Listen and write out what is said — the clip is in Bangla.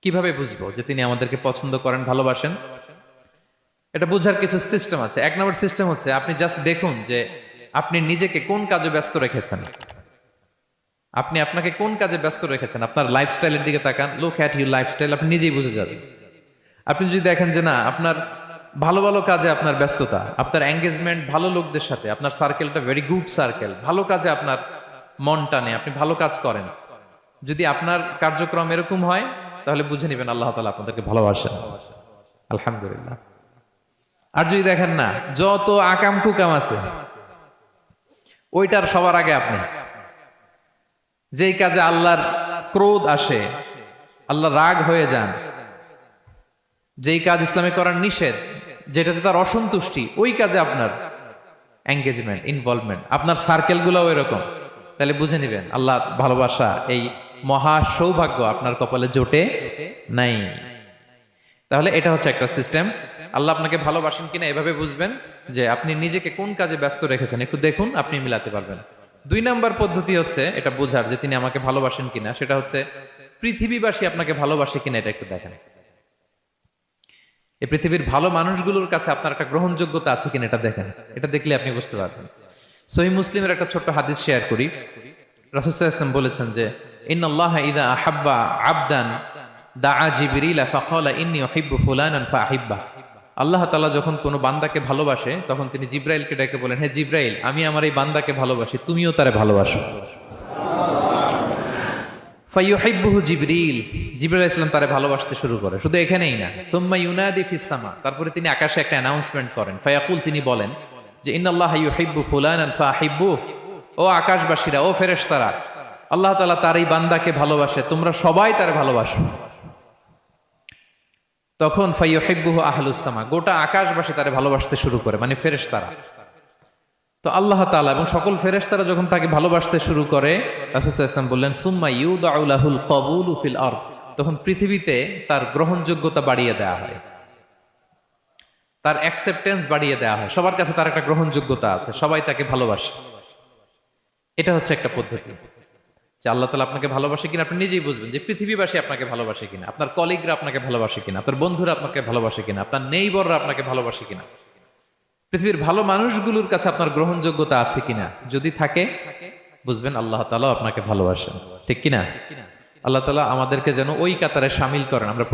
কিভাবে বুঝবো যে তিনি আমাদেরকে পছন্দ করেন, ভালোবাসেন? এটা বোঝার কিছু সিস্টেম আছে। এক নম্বর সিস্টেম হচ্ছে আপনি জাস্ট দেখুন যে আপনি নিজেকে কোন কাজে ব্যস্ত রেখেছেন। আপনি আপনাকে কোন কাজে ব্যস্ত রেখেছেন, আপনার লাইফস্টাইলের দিকে তাকান, লুক অ্যাট ইউর লাইফস্টাইল, আপনি নিজেই বুঝে যাবেন। আপনি যদি দেখেন যে না, আপনার ভালো ভালো কাজে আপনার ব্যস্ততা, আপনার এঙ্গেজমেন্ট ভালো লোকদের সাথে, আপনার সার্কেলটা ভেরি গুড সার্কেল, ভালো কাজে আপনার মন টানে, আপনি ভালো কাজ করেন, যদি আপনার কার্যক্রম এরকম হয়, তাহলে বুঝে নেবেন আল্লাহ তাআলা আপনাদেরকে ভালোবাসেন। আলহামদুলিল্লাহ। আর যদি দেখেন না, যত আকাম কুকাম আছে ওইটার সবার আগে আপনি, যেই কাজে আল্লাহর ক্রোধ আসে, আল্লাহ রাগ হয়ে যান, যেই কাজ ইসলামে করার নিষেধ, যেটাতে তার অসন্তুষ্টি, ওই কাজে আপনার এঙ্গেজমেন্ট, ইনভলভমেন্ট, আপনার সার্কেল গুলাও এরকম, তাহলে বুঝে নিবেন আল্লাহ ভালোবাসা, এই মহা সৌভাগ্য আপনার কপালে জোটে নাই। তাহলে এটা হচ্ছে একটা সিস্টেম। আল্লাহ আপনাকে ভালোবাসেন কিনা এভাবে বুঝবেন যে আপনি নিজেকে কোন কাজে ব্যস্ত রেখেছেন, একটু দেখুন, আপনি মিলাতে পারবেন। দুই নাম্বার পদ্ধতি হচ্ছে এটা বোঝার যে তিনি আমাকে ভালোবাসেন কিনা, সেটা হচ্ছে পৃথিবীবাসী আপনাকে ভালোবাসে কিনা, এটা একটু দেখেন। এই পৃথিবীর ভালো মানুষগুলোর কাছে আপনার একটা গ্রহণযোগ্যতা আছে কিনা, এটা দেখেন। এটা দেখলে আপনি বুঝতে পারবেন। সহিহ মুসলিমের একটা ছোট্ট হাদিস শেয়ার করি। রাসূল সাল্লাল্লাহু আলাইহি ওয়াসাল্লাম বলেছেন যে ইন্নাল্লাহা ইযা আহাব্বা আবদান দাআ জিবরিল ফাকালা ইন্নী উহিব্বু ফুলানান ফাআহিব্বা। আল্লাহ তাআলা যখন কোনো বান্দাকে ভালোবাসে, তখন তিনি জিবরাইলকে ডেকে বলেন, হে জিবরাইল, আমি আমার এই বান্দাকে ভালোবাসি, তুমিও তারে ভালোবাসো। ফায়ুহিব্বুহু জিবরিল, জিবরাইল আলাইহিস সালাম তারে ভালোবাসতে শুরু করে। শুধু এখানেই না, সুম্মা ইউনাদি ফিস সামা, তারপরে তিনি আকাশে একটা অ্যানাউন্সমেন্ট করেন। ফায়াকুল, তিনি বলেন যে ইন্নাল্লাহা ইউহিব্বু ফুলানান ফাআহিব্বু, ও আকাশবাসীরা, ও ফেরেশতারা, আল্লাহ তাআলা তার এই বান্দাকে ভালোবাসে, তোমরা সবাই তারে ভালোবাসো। তখন ফায়ুহিব্বুহু আহলুস সামা, গোটা আকাশবাসী তারে ভালোবাসতে শুরু করে, মানে ফেরেশতারা। তো আল্লাহ তাআলা এবং সকল ফেরেশতারা যখন তাকে ভালোবাসতে শুরু করে, রাসূল সাল্লাল্লাহু আলাইহি ওয়াসাল্লাম বললেন সুম্মা ইউদাউ লাহুল কবুলু ফিল আরদ, তখন পৃথিবীতে তার গ্রহণযোগ্যতা বাড়িয়ে দেওয়া হয়, তার অ্যাকসেপ্টেন্স বাড়িয়ে দেওয়া হয়, সবার কাছে তার একটা গ্রহণযোগ্যতা আছে, সবাই তাকে ভালোবাসে। এটা হচ্ছে একটা পদ্ধতি যে আল্লাহ তাআলা আপনাকে ভালোবাসে কিনা আপনি নিজেই বুঝবেন, যে পৃথিবীবাসী আপনাকে ভালোবাসে কিনা, আপনার কলিগরা আপনাকে ভালোবাসে কিনা, আপনার বন্ধুরা আপনাকে ভালোবাসে কিনা, আপনার নেইবররা আপনাকে ভালোবাসে কিনা, পৃথিবীর ভালো মানুষগুলোর কাছে আপনার গ্রহণযোগ্যতা আছে কিনা। যদি থাকে, বুঝবেন আল্লাহ তাআলা আপনাকে ভালোবাসেন। ঠিক কিনা? আল্লাহ তাআলা আমাদেরকে যেন ওই কাতারে শামিল করেন। আমরা